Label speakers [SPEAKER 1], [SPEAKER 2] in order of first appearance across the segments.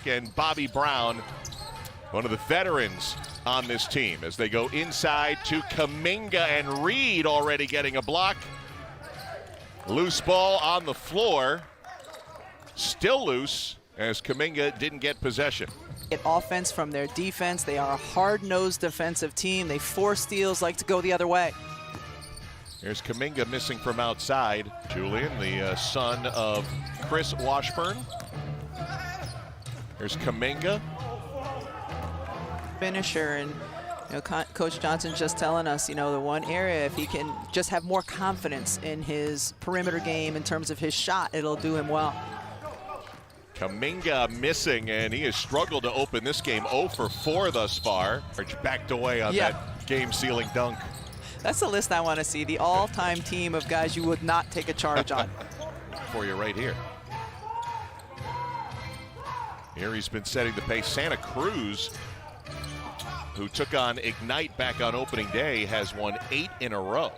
[SPEAKER 1] And Bobby Brown, one of the veterans on this team, as they go inside to Kuminga, and Reed already getting a block. Loose ball on the floor, still loose as Kuminga didn't get possession.
[SPEAKER 2] Get offense from their defense. They are a hard-nosed defensive team. They force steals, like to go the other way.
[SPEAKER 1] Here's Kuminga missing from outside. Julian, the son of Chris Washburn. There's Kuminga.
[SPEAKER 2] Finisher, and Coach Johnson's just telling us, the one area, if he can just have more confidence in his perimeter game in terms of his shot, it'll do him well.
[SPEAKER 1] Kuminga missing, and he has struggled to open this game 0 for 4 thus far. Backed away on that game-sealing dunk.
[SPEAKER 2] That's the list I want to see, the all-time team of guys you would not take a charge on.
[SPEAKER 1] For you right here. Here he's been setting the pace. Santa Cruz, who took on Ignite back on opening day, has won 8 in a row.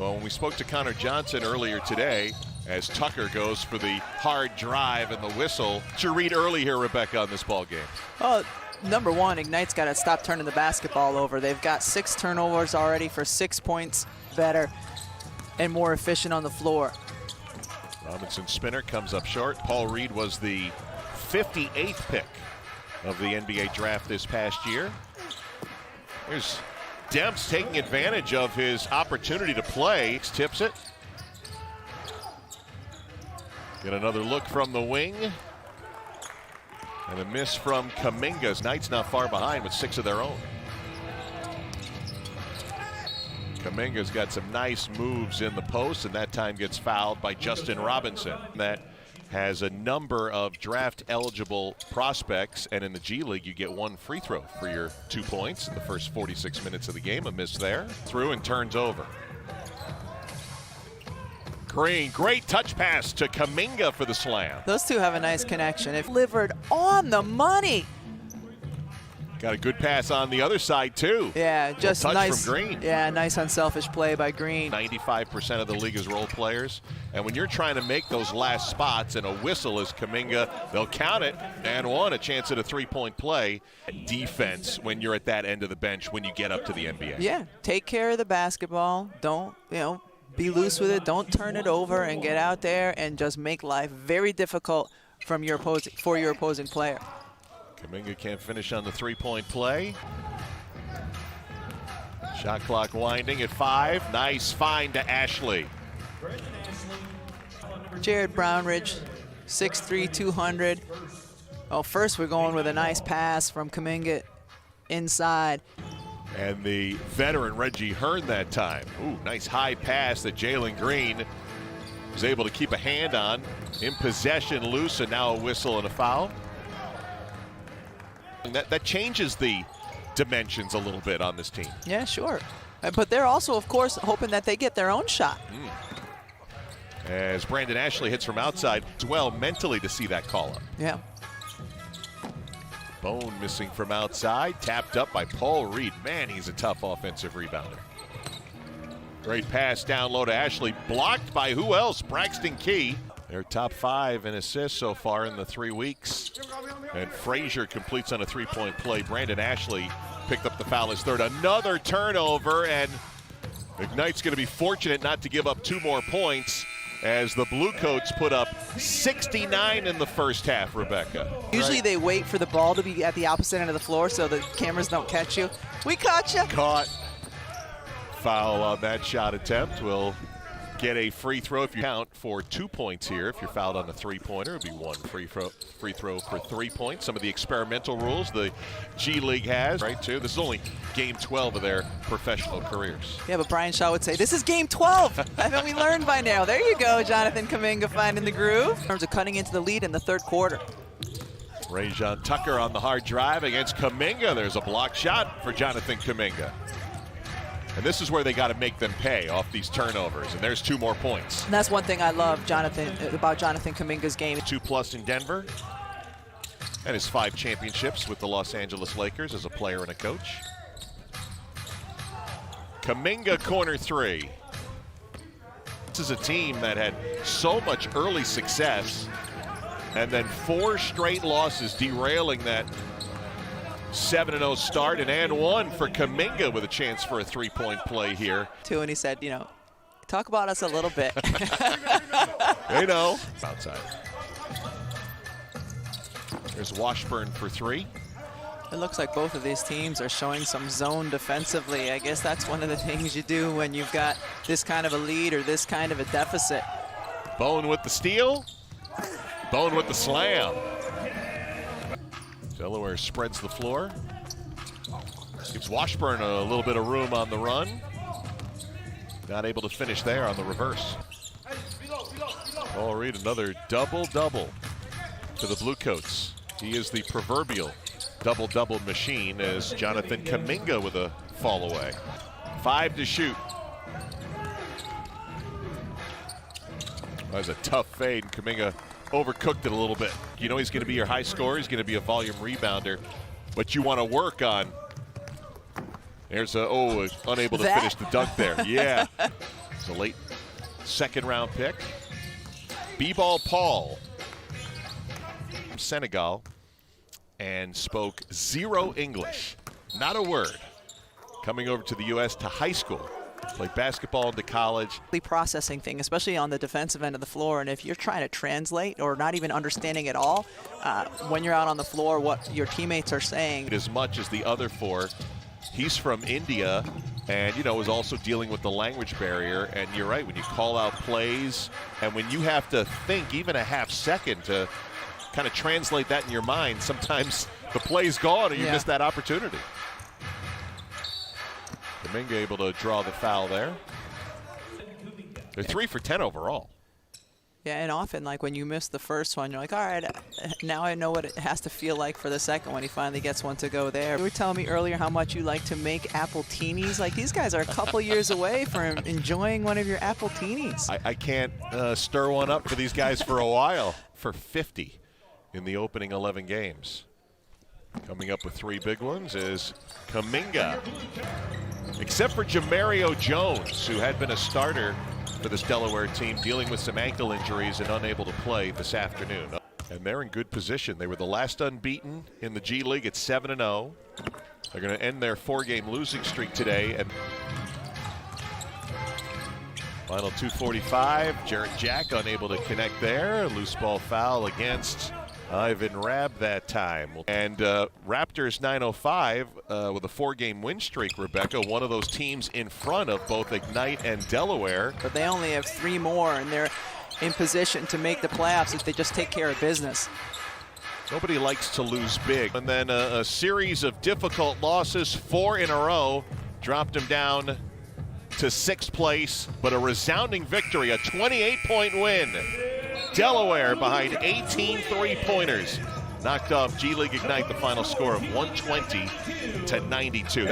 [SPEAKER 1] Well, when we spoke to Connor Johnson earlier today, as Tucker goes for the hard drive and the whistle. What's your read early here, Rebecca, on this ball game?
[SPEAKER 2] Oh, number one, Ignite's got to stop turning the basketball over. They've got 6 turnovers already for 6 points better and more efficient on the floor.
[SPEAKER 1] Robinson spinner comes up short. Paul Reed was the 58th pick of the NBA draft this past year. Here's Demps taking advantage of his opportunity to play. Tips it. Get another look from the wing. And a miss from Kuminga. Knight's not far behind with 6 of their own. Kuminga's got some nice moves in the post, and that time gets fouled by Justin Robinson. That has a number of draft-eligible prospects, and in the G League, you get 1 free throw for your 2 points in the first 46 minutes of the game. A miss there. Through and turns over. Green, great touch pass to Kuminga for the slam.
[SPEAKER 2] Those two have a nice connection. It delivered on the money.
[SPEAKER 1] Got a good pass on the other side, too.
[SPEAKER 2] Yeah, just
[SPEAKER 1] touch
[SPEAKER 2] nice.
[SPEAKER 1] From Green.
[SPEAKER 2] Yeah, nice unselfish play by Green.
[SPEAKER 1] 95% of the league is role players. And when you're trying to make those last spots and a whistle is Kuminga, they'll count it and a chance at a 3-point play. Defense when you're at that end of the bench when you get up to the NBA.
[SPEAKER 2] Yeah, take care of the basketball. Don't, be loose with it. Don't turn it over, and get out there and just make life very difficult for your opposing player.
[SPEAKER 1] Kuminga can't finish on the 3-point play. Shot clock winding at 5. Nice find to Ashley.
[SPEAKER 2] Jared Brownridge, 6'3", 200. Oh, first we're going with a nice pass from Kuminga inside.
[SPEAKER 1] And the veteran Reggie Hearn that time. Ooh, nice high pass that Jalen Green was able to keep a hand on. In possession, loose, and now a whistle and a foul. And that changes the dimensions a little bit on this team.
[SPEAKER 2] Yeah, sure. But they're also, of course, hoping that they get their own shot.
[SPEAKER 1] As Brandon Ashley hits from outside, it's well mentally to see that call up.
[SPEAKER 2] Yeah.
[SPEAKER 1] Bone missing from outside, tapped up by Paul Reed. Man, he's a tough offensive rebounder. Great pass down low to Ashley, blocked by who else? Braxton Key. They're top 5 in assists so far in the 3 weeks. And Frazier completes on a 3-point play. Brandon Ashley picked up the foul, his third. Another turnover, and Ignite's going to be fortunate not to give up 2 more points as the Blue Coats put up 69 in the first half, Rebecca.
[SPEAKER 2] Usually they wait for the ball to be at the opposite end of the floor so the cameras don't catch you. We caught you.
[SPEAKER 1] Caught. Foul on that shot attempt. Will get a free throw if you count for 2 points here. If you're fouled on a 3-pointer, it'll be 1 free throw for 3 points. Some of the experimental rules the G League has, right, too. This is only game 12 of their professional careers.
[SPEAKER 2] Yeah, but Brian Shaw would say, this is game 12. Haven't we learned by now? There you go, Jonathan Kuminga finding the groove. In terms of cutting into the lead in the 3rd quarter.
[SPEAKER 1] Rajon Tucker on the hard drive against Kuminga. There's a block shot for Jonathan Kuminga. And this is where they got to make them pay off these turnovers. And there's 2 more points.
[SPEAKER 2] And that's one thing I love, about Jonathan Kuminga's game.
[SPEAKER 1] 2+ in Denver. And his 5 championships with the Los Angeles Lakers as a player and a coach. Kuminga corner 3. This is a team that had so much early success and then 4 straight losses, derailing that 7-0 start, and one for Kuminga with a chance for a 3-point play here.
[SPEAKER 2] And he said, talk about us a little bit.
[SPEAKER 1] They know. Outside. There's Washburn for 3.
[SPEAKER 2] It looks like both of these teams are showing some zone defensively. I guess that's one of the things you do when you've got this kind of a lead or this kind of a deficit.
[SPEAKER 1] Bone with the steal. Bone with the slam. Delaware spreads the floor. Gives Washburn a little bit of room on the run. Not able to finish there on the reverse. Paul Reed, another double-double for the Blue Coats. He is the proverbial double-double machine, as Jonathan Kuminga with a fall away. 5 to shoot. That was a tough fade, and Kuminga overcooked it a little bit. You know he's going to be your high scorer. He's going to be a volume rebounder, but you want to work on. There's unable to finish the dunk there. Yeah, it's a late second-round pick. B-ball Paul from Senegal, and spoke 0 English, not a word. Coming over to the U.S. to high school. Played basketball into college.
[SPEAKER 2] The processing thing, especially on the defensive end of the floor, and if you're trying to translate or not even understanding at all, when you're out on the floor, what your teammates are saying.
[SPEAKER 1] As much as the other 4, he's from India, and was also dealing with the language barrier. And you're right, when you call out plays, and when you have to think even a half second to kind of translate that in your mind, sometimes the play's gone and you miss that opportunity. Kuminga able to draw the foul there. They're 3 for 10 overall.
[SPEAKER 2] Yeah, and often, like, when you miss the first one, you're like, all right, now I know what it has to feel like for the second one. He finally gets one to go there. You were telling me earlier how much you like to make appletinis. Like, these guys are a couple years away from enjoying one of your appletinis.
[SPEAKER 1] I can't stir one up for these guys for a while. For 50 in the opening 11 games. Coming up with 3 big ones is Kuminga. Except for Jamario Jones, who had been a starter for this Delaware team, dealing with some ankle injuries and unable to play this afternoon. And they're in good position. They were the last unbeaten in the G League at 7-0. They're going to end their 4-game losing streak today. And final 2:45. Jarrett Jack unable to connect there. Loose ball foul against Ivan Rab that time. And Raptors 905 with a 4-game win streak, Rebecca, one of those teams in front of both Ignite and Delaware.
[SPEAKER 2] But they only have 3 more, and they're in position to make the playoffs if they just take care of business.
[SPEAKER 1] Nobody likes to lose big. And then a series of difficult losses, 4 in a row, dropped them down to 6th place, but a resounding victory, a 28-point win. Delaware behind 18 3-pointers. Knocked off G League Ignite, the final score of 120 to 92.